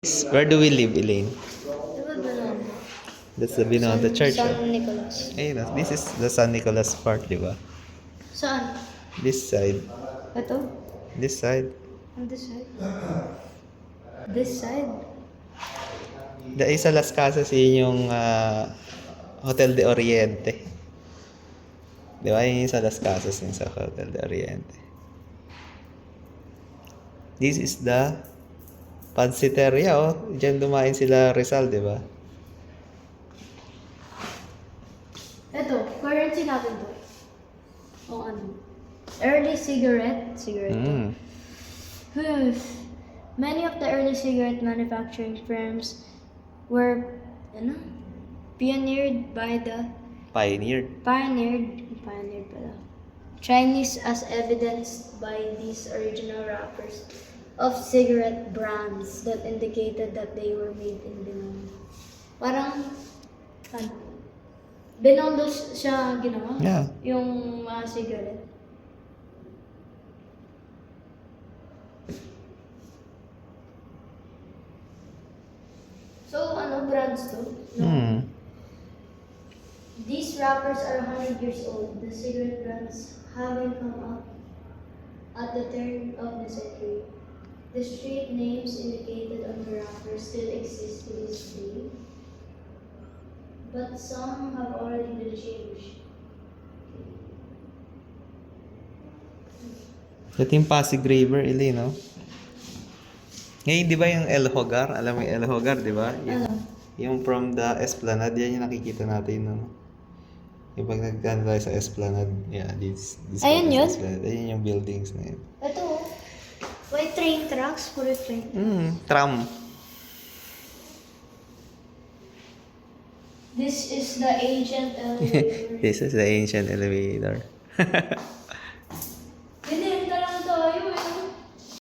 Where do we live, Elaine? Diba Binondo? That's the Binondo Church. San Nicolas. Ayun, this is the San Nicolas part, di ba? Saan? This side. Ito? This side. On this side? This side? The isa Las Casas, yun yung Hotel de Oriente. Di ba? Yun yung sa Las Casas, yung sa Hotel de Oriente. This is the Pansiteria, oh. Diyan dumain sila Rizal, di ba? Ito, currency natin to. O ano? Early cigarette. Mm. Many of the early cigarette manufacturing firms were pioneered Pioneered. pala. Chinese, as evidenced by these original wrappers of cigarette brands that indicated that they were made in Binondo. Parang, ano? Binondo siya ginawa? Yeah. Yung mga cigarette. So, ano brands to? No? Mm. These wrappers are 100 years old. The cigarette brands having come up at the turn of the century. The street names indicated on the wrappers still exist to this day, but some have already been changed. Ito yung Pasig River, Elaine, no? Ngayon, di ba yung El Hogar? Alam mo yung El Hogar, di ba? Ano? Yung from the Esplanade, yan yung nakikita natin, no? Yung pag nagkaan tayo sa Esplanade, yeah, this Ayun yun? Esplanade. Ayun yung buildings na yun. Ito, may train tracks, puro train. Tram. This is the ancient elevator. This is the ancient elevator.